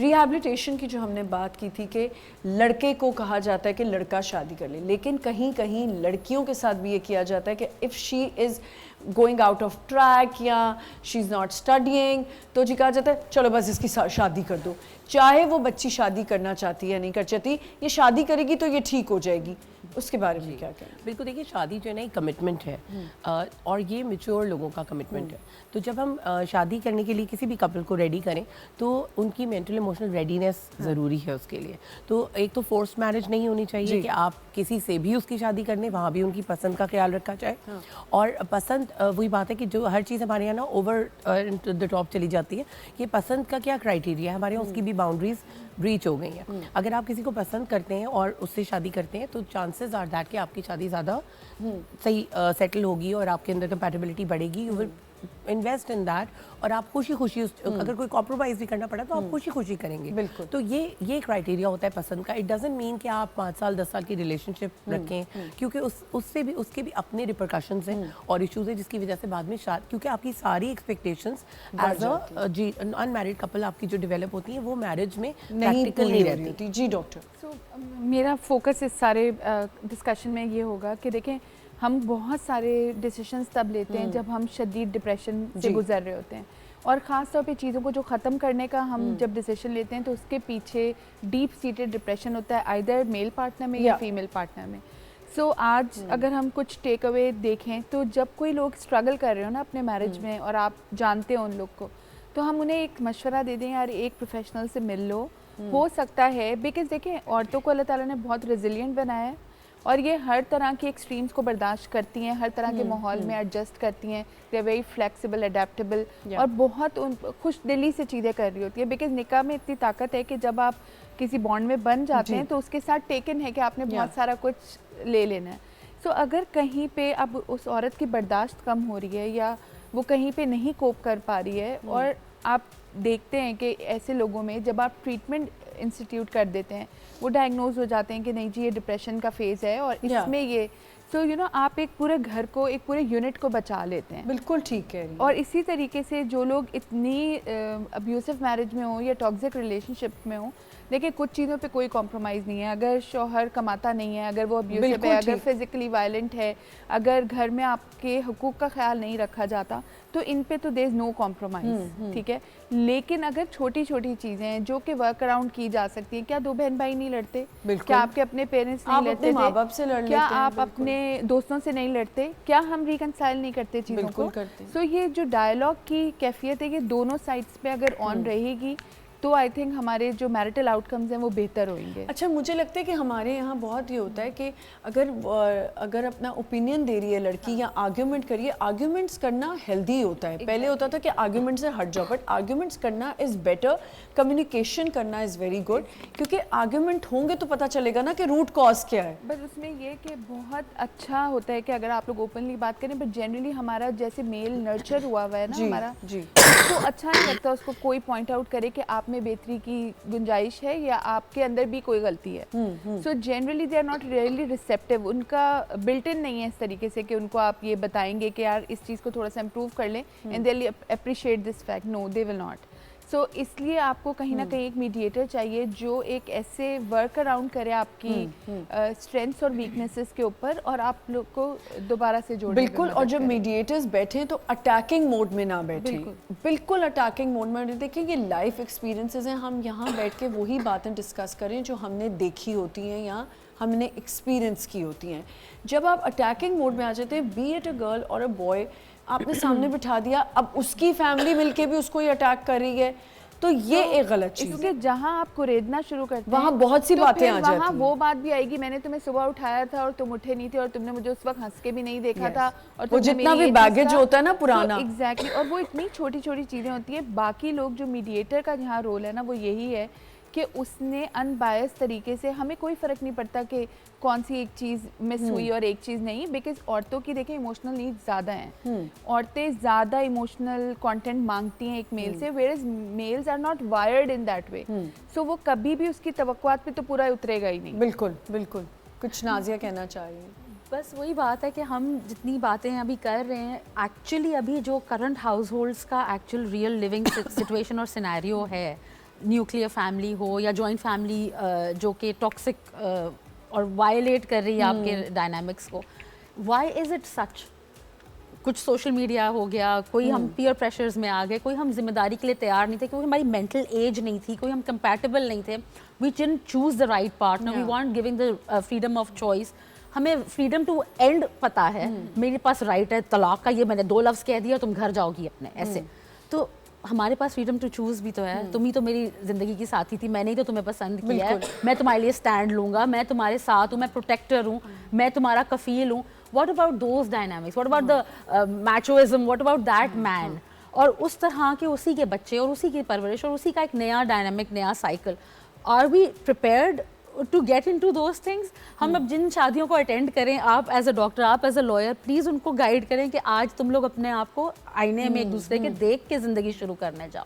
Rehabilitation کی جو ہم نے بات کی تھی کہ لڑکے کو کہا جاتا ہے کہ لڑکا شادی کر لے، لیکن کہیں کہیں لڑکیوں کے ساتھ بھی یہ کیا جاتا ہے کہ if she is going out of track یا شی از ناٹ اسٹڈیئنگ تو جی کہا جاتا ہے چلو بس اس کی شادی کر دو، چاہے وہ بچی شادی کرنا چاہتی ہے یا نہیں کر چاہتی، یہ شادی کرے گی تو یہ ٹھیک ہو جائے گی. اس کے بارے میں کیا کہیں؟ بالکل دیکھیے، شادی جو ہے نا ایک کمٹمنٹ ہے اور یہ میچور لوگوں کا کمٹمنٹ ہے. تو جب ہم شادی کرنے کے لیے کسی بھی کپل کو ریڈی کریں تو ان کی مینٹل ایموشنل ریڈینس ضروری ہے اس کے لیے. تو ایک تو فورس میرج نہیں ہونی چاہیے کہ آپ کسی سے بھی اس کی شادی کر لیں، وہاں بھی ان کی پسند کا خیال رکھا جائے. اور پسند وہی بات ہے کہ جو ہر چیز ہمارے یہاں نا اوور دا ٹاپ چلی جاتی ہے. یہ پسند کا کیا کرائٹیریا ہے ہمارے یہاں، اس کی بھی باؤنڈریز بریچ ہو گئی ہیں. اگر آپ کسی کو پسند کرتے ہیں اور اس سے شادی کرتے ہیں تو چانسز آر دیٹ کہ آپ کی شادی زیادہ صحیح سیٹل ہوگی اور آپ کے اندر کمپیٹیبلٹی بڑھے گی. You will invest in that اور آپ خوشی خوشی اگر کوئی کمپرومائز بھی کرنا پڑا تو آپ خوشی خوشی کریں گے. بالکل. تو یہ کرائٹیریا ہوتا ہے پسند کا. اٹ ڈزنٹ مین کہ آپ 5 سال 10 سال کی ریلیشن شپ رکھیں، کیونکہ اس کے بھی اپنے ریپرکشنز ہیں اور ایشوز ہیں جس کی وجہ سے بعد میں کیونکہ آپ کی ساری expectations as a in married couple آپ کی جو ڈیولپ ہوتی ہیں وہ میرج میں پریکٹیکل نہیں رہتی. جی ڈاکٹر. سو میرا فوکس اس سارے ڈسکشن میں یہ ہوگا کہ دیکھیں ہم بہت سارے ڈیسیشنز تب لیتے ہیں جب ہم شدید ڈپریشن سے گزر رہے ہوتے ہیں، اور خاص طور پہ چیزوں کو جو ختم کرنے کا ہم جب ڈیسیشن لیتے ہیں تو اس کے پیچھے ڈیپ سیٹڈ ڈپریشن ہوتا ہے آئیدر میل پارٹنر میں یا فیمیل پارٹنر میں. سو آج اگر ہم کچھ ٹیک اوے دیکھیں تو جب کوئی لوگ اسٹرگل کر رہے ہو نا اپنے میرج میں اور آپ جانتے ہو ان لوگ کو، تو ہم انہیں ایک مشورہ دے دیں یار ایک پروفیشنل سے مل لو. ہو سکتا ہے بیکاز دیکھیں عورتوں کو اللہ تعالیٰ نے بہت ریزیلینٹ بنایا ہے اور یہ ہر طرح کی ایکسٹریمز کو برداشت کرتی ہیں، ہر طرح کے ماحول میں ایڈجسٹ کرتی ہیں. They are very flexible, adaptable اور بہت خوش دلی سے چیزیں کر رہی ہوتی ہے. بیکاز نکاح میں اتنی طاقت ہے کہ جب آپ کسی بانڈ میں بن جاتے ہیں تو اس کے ساتھ ٹیکن ہے کہ آپ نے بہت سارا کچھ لے لینا ہے. سو اگر کہیں پہ اب اس عورت کی برداشت کم ہو رہی ہے یا وہ کہیں پہ نہیں کوپ کر پا رہی ہے، اور آپ دیکھتے ہیں کہ ایسے لوگوں میں جب آپ ٹریٹمنٹ انسٹیٹیوٹ کر دیتے ہیں وہ ڈائگنوز ہو جاتے ہیں کہ نہیں جی یہ ڈپریشن کا فیز ہے اور اس میں یہ سو آپ ایک پورے گھر کو ایک پورے یونٹ کو بچا لیتے ہیں. بالکل ٹھیک ہے. اور اسی طریقے سے جو لوگ اتنی ابیوسو میرج میں ہوں یا ٹاکسک ریلیشن شپ میں ہوں، دیکھیں کچھ چیزوں پہ کوئی کمپرومائز نہیں ہے. اگر شوہر کماتا نہیں ہے، اگر وہ ابیوسو ہے، اگر فزیکلی وائلنٹ ہے، اگر گھر میں آپ کے حقوق کا خیال نہیں رکھا جاتا تو ان پہ تو دیر از نو کمپرومائز. ٹھیک ہے، لیکن اگر چھوٹی چھوٹی چیزیں ہیں جو کہ ورک اراؤنڈ کی جا سکتی ہیں، کیا 2 بہن بھائی نہیں لڑتے؟ کیا آپ کے اپنے پیرنٹس نہیں لڑتے تھے؟ کیا آپ اپنے دوستوں سے نہیں لڑتے؟ کیا ہم ریکنسائل نہیں کرتے چیزوں کو؟ سو یہ جو ڈائلاگ کی کیفیت ہے یہ دونوں سائڈس پہ اگر آن رہے گی تو آئی تھنک ہمارے جو میرٹل آؤٹ کمز ہیں وہ بہتر ہوئیں گے. اچھا مجھے لگتا ہے کہ ہمارے یہاں بہت یہ ہوتا ہے کہ اگر اپنا اوپینین دے رہی ہے لڑکی یا آرگیومنٹ کریے، آرگیومنٹس کرنا ہیلدی ہوتا ہے. پہلے ہوتا تھا کہ آرگیومنٹ سے ہٹ جاؤ، بٹ آرگیومنٹس کرنا از بیٹر. کمیونیکیشن کرنا از ویری گڈ، کیونکہ آرگیومنٹ ہوں گے تو پتہ چلے گا نا کہ روٹ کاز کیا ہے. بس اس میں یہ کہ بہت اچھا ہوتا ہے کہ اگر آپ لوگ اوپنلی بات کریں، بٹ جنرلی ہمارا جیسے میل نرچر ہوا ہوا ہے نا ہمارا، تو اچھا نہیں لگتا اس کو کوئی پوائنٹ آؤٹ کرے کہ آپ میں بہتری کی گنجائش ہے یا آپ کے اندر بھی کوئی غلطی ہے. So generally they are not really receptive. ان کا بلٹ ان نہیں ہے اس طریقے سے کہ ان کو آپ یہ بتائیں گے کہ یار اس چیز کو تھوڑا سا امپروو کر لیں and they will appreciate this fact. No they will not. So اس لیے آپ کو کہیں نہ کہیں ایک میڈیٹر چاہیے جو ایک ایسے ورک اراؤنڈ کرے آپ کی اسٹرینتھس اور ویکنیسز کے اوپر اور آپ لوگ کو دوبارہ سے جوڑے. بالکل. اور جب میڈیٹرز بیٹھیں تو اٹیکنگ موڈ میں نہ بیٹھیں. بالکل اٹیکنگ موڈ میں دیکھیں یہ لائف ایکسپیرینسز ہیں. ہم یہاں بیٹھ کے وہی باتیں ڈسکس کریں جو ہم نے دیکھی ہوتی ہیں یا ہم نے ایکسپیرینس کی ہوتی ہیں. جب آپ اٹیکنگ موڈ میں آ جاتے ہیں، بی اٹ اے گرل اور اے بوائے، آپ نے سامنے بٹھا دیا، اب اس کی فیملی مل کے بھی اس کو یہ اٹیک کر رہی ہے، تو یہ ایک غلط چیز ہے. کیونکہ جہاں آپ کو ریدنا شروع کرتے ہیں وہاں بہت سی باتیں آ جاتی ہیں. وہاں وہ بات بھی آئے گی میں نے تمہیں صبح اٹھایا تھا اور تم اٹھے نہیں تھے اور تم نے مجھے اس وقت ہنس کے بھی نہیں دیکھا تھا، اور وہ جتنا بھی بیگیج ہوتا ہے نا پرانا. ایگزیکٹلی. اور وہ اتنی چھوٹی چھوٹی چیزیں ہوتی ہیں. باقی لوگ جو میڈیٹر کا جہاں رول ہے نا وہ یہی ہے کہ اس نے ان بائس طریقے سے، ہمیں کوئی فرق نہیں پڑتا کہ کون سی ایک چیز مس ہوئی اور ایک چیز نہیں، بیکاز عورتوں کی دیکھیں ایموشنل نیڈ زیادہ ہیں. عورتیں زیادہ ایموشنل کانٹینٹ مانگتی ہیں ایک میل سے، whereas males are not wired in that way. So وہ کبھی بھی اس کی توقعات پہ تو پورا اترے گا ہی نہیں. بالکل بالکل. کچھ نازیہ کہنا چاہ رہی ہیں؟ بس وہی بات ہے کہ ہم جتنی باتیں ابھی کر رہے ہیں ایکچولی ابھی جو کرنٹ ہاؤس ہولڈس کا ایکچوئل ریئل لیونگ سچویشن اور سینیریو ہے نیوکلیئر فیملی ہو یا جوائنٹ فیملی جو کہ ٹاکسک اور وائلیٹ کر رہی ہے آپ کے ڈائنامکس کو. Why is it such? کچھ سوشل میڈیا ہو گیا, کوئی ہم پیئر پریشرز میں آ گئے, کوئی ہم ذمہ داری کے لیے تیار نہیں تھے کیونکہ ہماری مینٹل ایج نہیں تھی, کوئی ہم کمپیٹیبل نہیں تھے. We didn't choose the right partner, we want giving the freedom of choice. ہمیں فریڈم ٹو اینڈ پتہ ہے, میرے پاس رائٹ ہے طلاق کا, یہ میں نے 2 لفظ کہہ دیا تم گھر جاؤ گی اپنے, ایسے. تو ہمارے پاس فریڈم ٹو چوز بھی تو ہے. تم ہی تو میری زندگی کی ساتھی تھی, میں نے ہی تو تمہیں پسند کیا ہے, میں تمہارے لیے اسٹینڈ لوں گا, میں تمہارے ساتھ ہوں, میں پروٹیکٹر ہوں, میں تمہارا کفیل ہوں. What about those dynamics? What about the machoism? What about that man? اور اس طرح کے اسی کے بچے اور اسی کی پرورش اور اسی کا ایک نیا ڈائنامک, نیا cycle. Are we prepared to get into those things? ہم اب جن شادیوں کو اٹینڈ کریں, آپ ایز اے ڈاکٹر, آپ ایز اے لائر, پلیز ان کو گائیڈ کریں کہ آج تم لوگ اپنے آپ کو آئینے میں ایک دوسرے کے دیکھ کے زندگی شروع کرنے جاؤ.